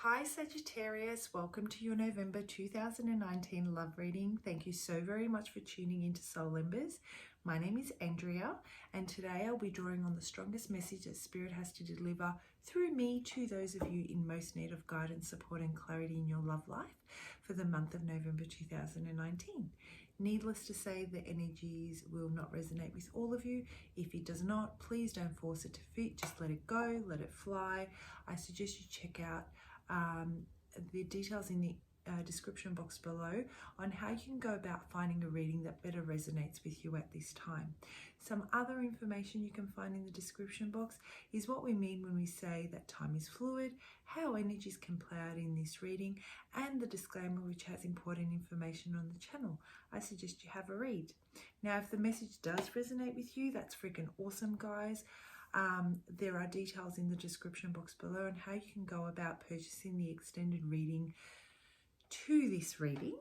Hi Sagittarius, welcome to your November 2019 love reading. Thank you so very much for tuning into Soul Embers. My name is Andrea and today I'll be drawing on the strongest message that Spirit has to deliver through me to those of you in most need of guidance, support and clarity in your love life for the month of November 2019. Needless to say, the energies will not resonate with all of you. If it does not, please don't force it to fit. Just let it go, let it fly. I suggest you check out the details in the description box below on how you can go about finding a reading that better resonates with you at this time. Some other information you can find in the description box is what we mean when we say that time is fluid, how energies can play out in this reading, and the disclaimer which has important information on the channel. I suggest you have a read. Now, if the message does resonate with you, that's freaking awesome, guys. There are details in the description box below on how you can go about purchasing the extended reading to this reading.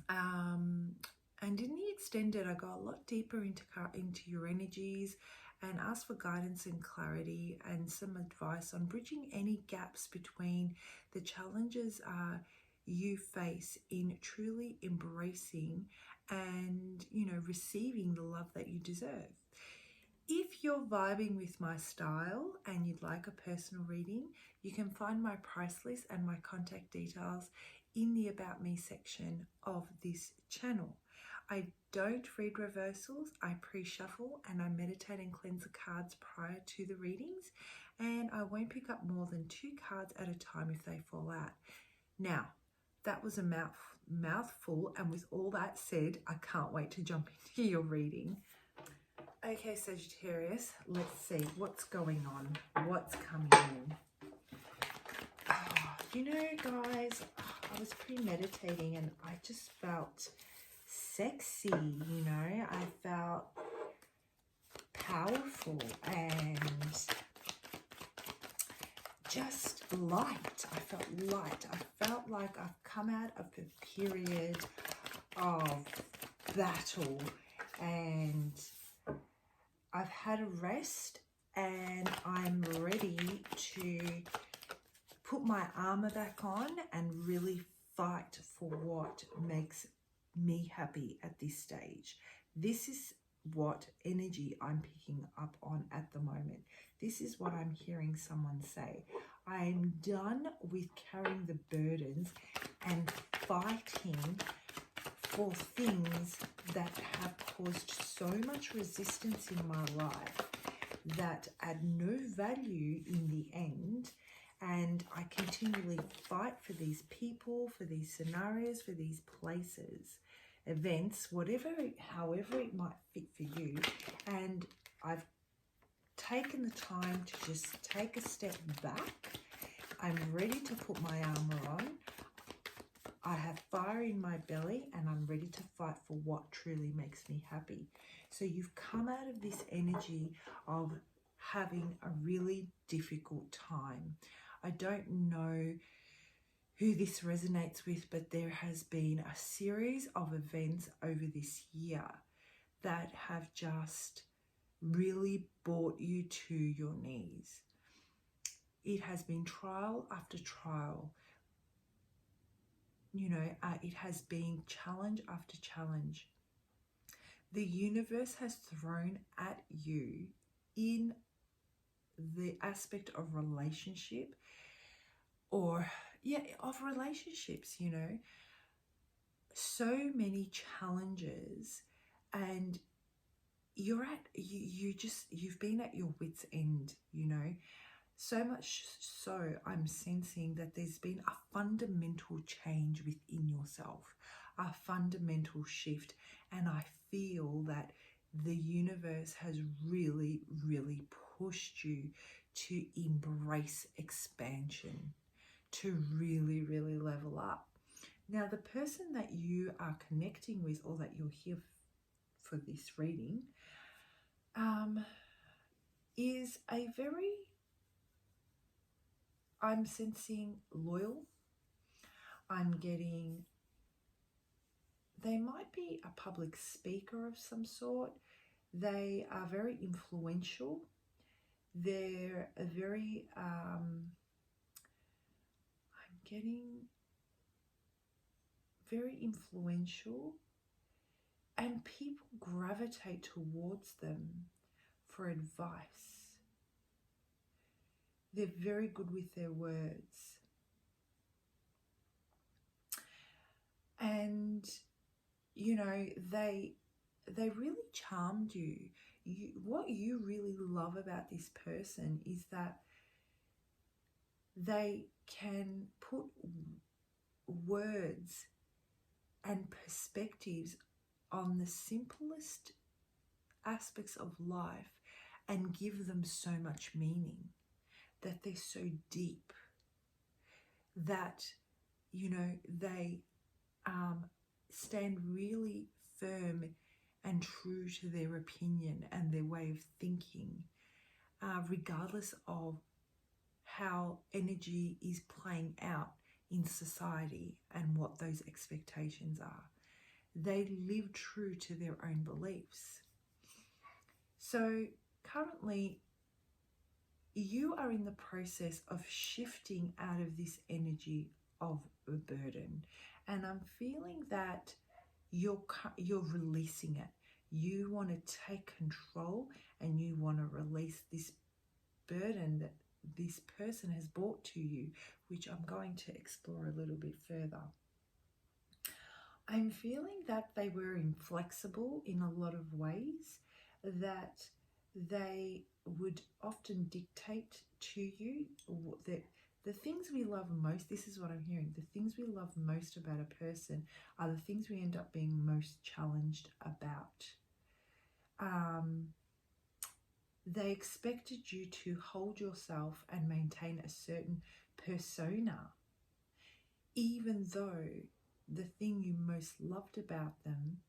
And in the extended, I go a lot deeper into your energies and ask for guidance and clarity and some advice on bridging any gaps between the challenges you face in truly embracing and, receiving the love that you deserve. If you're vibing with my style and you'd like a personal reading, you can find my price list and my contact details in the About Me section of this channel. I don't read reversals, I pre-shuffle and I meditate and cleanse the cards prior to the readings, and I won't pick up more than 2 cards at a time if they fall out. Now, that was a mouthful, and with all that said, I can't wait to jump into your reading. Okay, Sagittarius, let's see what's going on, what's coming in. Guys, I was premeditating and I just felt sexy, I felt powerful and just light. I felt light. I felt like I've come out of a period of battle and I've had a rest and I'm ready to put my armor back on and really fight for what makes me happy at this stage. This is what energy I'm picking up on at the moment. This is what I'm hearing someone say. I'm done with carrying the burdens and fighting for things that have caused so much resistance in my life that add no value in the end, and I continually fight for these people, for these scenarios, for these places, events, however it might fit for you. And I've taken the time to just take a step back. I'm ready to put my armor on. I have fire in my belly and I'm ready to fight for what truly makes me happy. So you've come out of this energy of having a really difficult time. I don't know who this resonates with, but there has been a series of events over this year that have just really brought you to your knees. It has been trial after trial. It has been challenge after challenge. The universe has thrown at you in the aspect of relationship of relationships, so many challenges, and you've been at your wit's end, so much so I'm sensing that there's been a fundamental change within yourself, a fundamental shift, and I feel that the universe has really, really pushed you to embrace expansion, to really, really level up. Now, the person that you are connecting with, or that you're here for this reading, is a very, I'm sensing, loyal. I'm getting, they might be a public speaker of some sort. They are very influential. They're a very getting very influential, and people gravitate towards them for advice. They're very good with their words. And, you know, they really charmed you. What you really love about this person is that they can put words and perspectives on the simplest aspects of life and give them so much meaning, that they're so deep, that, you know, they stand really firm and true to their opinion and their way of thinking, regardless of how energy is playing out in society and what those expectations are. They live true to their own beliefs. So currently, you are in the process of shifting out of this energy of a burden. And I'm feeling that you're releasing it. You want to take control and you want to release this burden that this person has brought to you, which I'm going to explore a little bit further. I'm feeling that they were inflexible in a lot of ways, that they would often dictate to you the things we love most. This is what I'm hearing. The things we love most about a person are the things we end up being most challenged about. They expected you to hold yourself and maintain a certain persona, even though the thing you most loved about them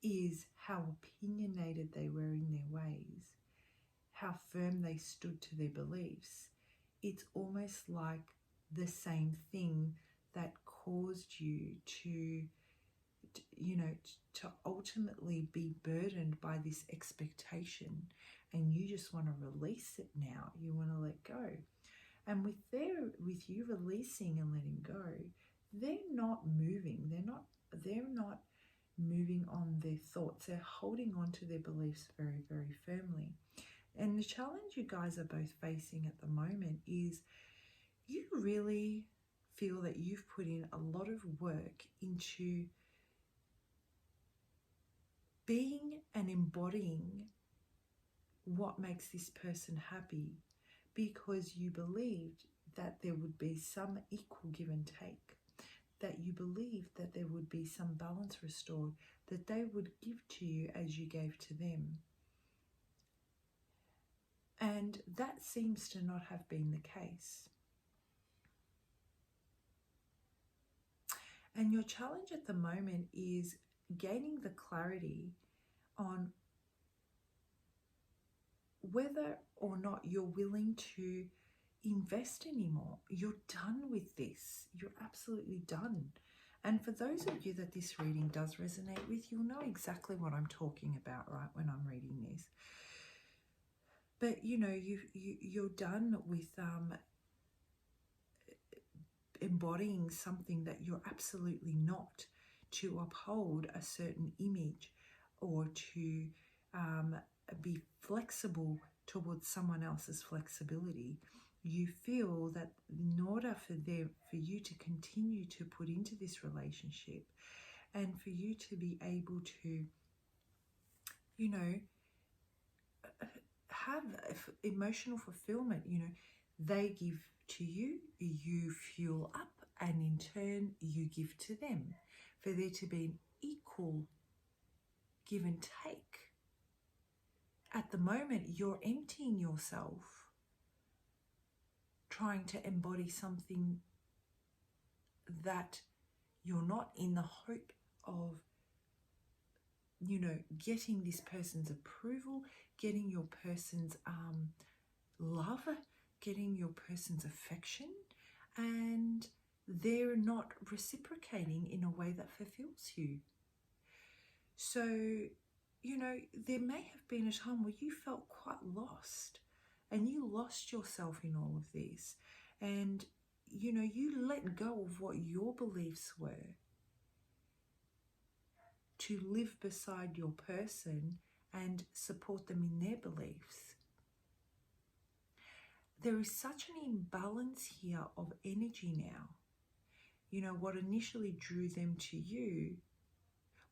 is how opinionated they were in their ways, how firm they stood to their beliefs. It's almost like the same thing that caused you to ultimately be burdened by this expectation, and you just want to release it now. You want to let go. And with you releasing and letting go, they're not moving. They're not moving on their thoughts. They're holding on to their beliefs very, very firmly. And the challenge you guys are both facing at the moment is you really feel that you've put in a lot of work into being and embodying what makes this person happy, because you believed that there would be some equal give and take, that you believed that there would be some balance restored, that they would give to you as you gave to them. And that seems to not have been the case. And your challenge at the moment is gaining the clarity on whether or not you're willing to invest anymore. You're done with this. You're absolutely done. And for those of you that this reading does resonate with, you'll know exactly what I'm talking about, right, when I'm reading this. But, you know, you're done with embodying something that you're absolutely not, to uphold a certain image or to be flexible towards someone else's flexibility. You feel that in order for you to continue to put into this relationship and for you to be able to, you know, have emotional fulfillment, you know, they give to you, you fuel up, and in turn you give to them, for there to be an equal give and take. At the moment, you're emptying yourself, trying to embody something that you're not, in the hope of, you know, getting this person's approval, getting your person's love, getting your person's affection, and they're not reciprocating in a way that fulfills you. So, you know, there may have been a time where you felt quite lost and you lost yourself in all of this, and you know, you let go of what your beliefs were to live beside your person and support them in their beliefs. There is such an imbalance here of energy now. You know, what initially drew them to you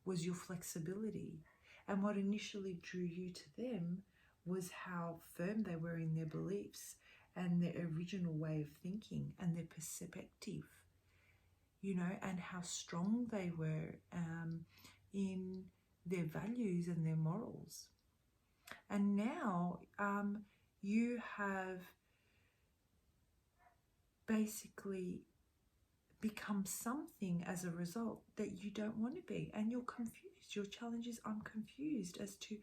was your flexibility. And what initially drew you to them was how firm they were in their beliefs and their original way of thinking and their perspective, you know, and how strong they were in their values and their morals. And now you have basically become something as a result that you don't want to be, and you're confused. Your challenge is, I'm confused as to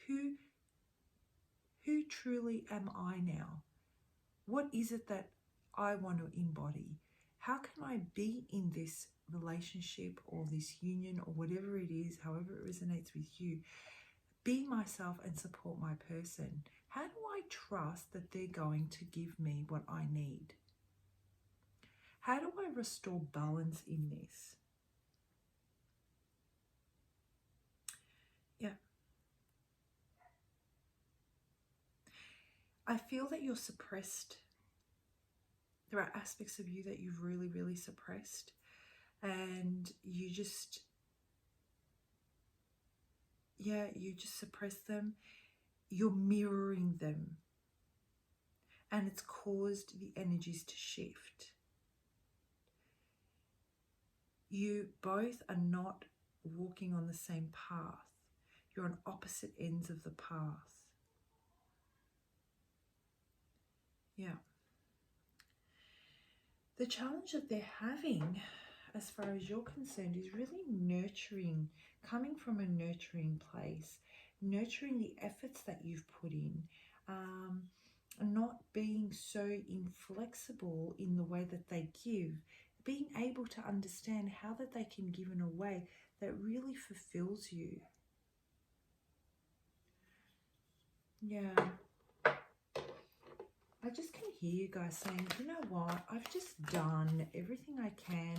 who truly am I now? What is it that I want to embody? How can I be in this relationship or this union or whatever it is, however it resonates with you, be myself and support my person? How do I trust that they're going to give me what I need? How do I restore balance in this? Yeah. I feel that you're suppressed. There are aspects of you that you've really, really suppressed, and you just suppress them. You're mirroring them, and it's caused the energies to shift. You both are not walking on the same path. You're on opposite ends of the path. Yeah. The challenge that they're having, as far as you're concerned, is really nurturing, coming from a nurturing place, nurturing the efforts that you've put in, not being so inflexible in the way that they give, being able to understand how that they can give in a way that really fulfills you. Yeah. I just can hear you guys saying, you know what, I've just done everything I can.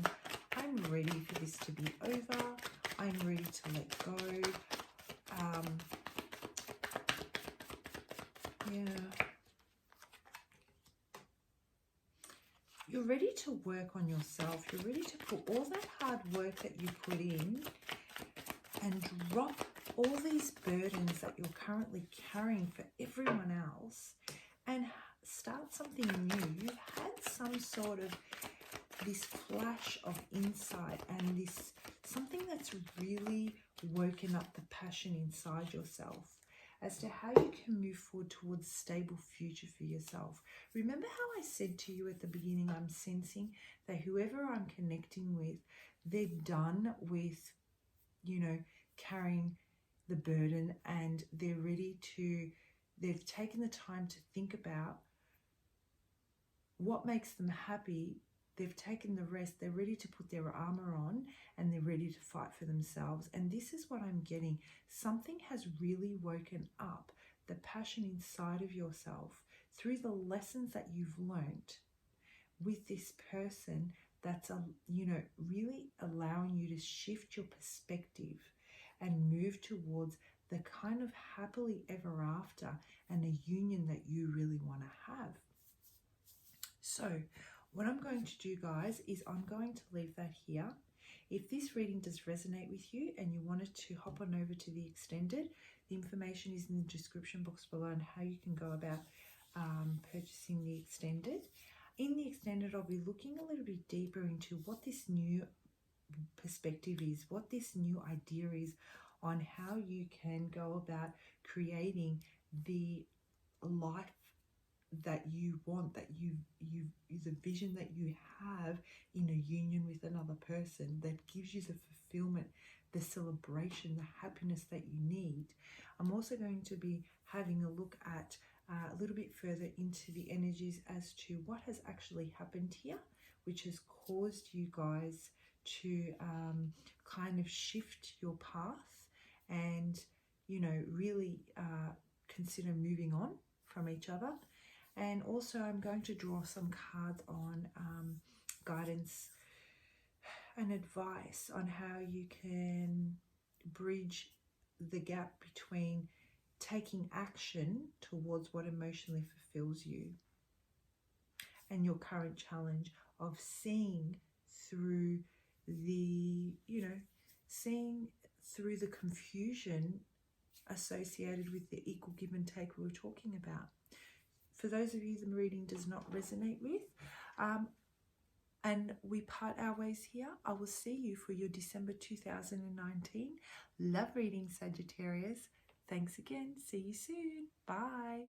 I'm ready for this to be over. I'm ready to let go. Yeah. You're ready to work on yourself. You're ready to put all that hard work that you put in and drop all these burdens that you're currently carrying for everyone else and start something new. You've had some sort of this flash of insight and this something that's really woken up the passion inside yourself as to how you can move forward towards a stable future for yourself. Remember how I said to you at the beginning, I'm sensing that whoever I'm connecting with, they're done with, you know, carrying the burden, and they're ready to, they've taken the time to think about what makes them happy. They've taken the rest. They're ready to put their armor on and they're ready to fight for themselves. And this is what I'm getting. Something has really woken up the passion inside of yourself through the lessons that you've learnt with this person that's, you know, really allowing you to shift your perspective and move towards the kind of happily ever after and a union that you really want to have. So what I'm going to do, guys, is I'm going to leave that here. If this reading does resonate with you and you wanted to hop on over to the extended, the information is in the description box below on how you can go about purchasing the extended. In the extended, I'll be looking a little bit deeper into what this new perspective is, what this new idea is on how you can go about creating the life that you want, that you the vision that you have in a union with another person that gives you the fulfillment, the celebration, the happiness that you need. I'm also going to be having a look at a little bit further into the energies as to what has actually happened here, which has caused you guys to kind of shift your path and, you know, really consider moving on from each other. And also I'm going to draw some cards on guidance and advice on how you can bridge the gap between taking action towards what emotionally fulfills you and your current challenge of seeing through the, seeing through the confusion associated with the equal give and take we were talking about. For those of you the reading does not resonate with, and we part our ways here, I will see you for your December 2019 love reading, Sagittarius. Thanks again. See you soon. Bye.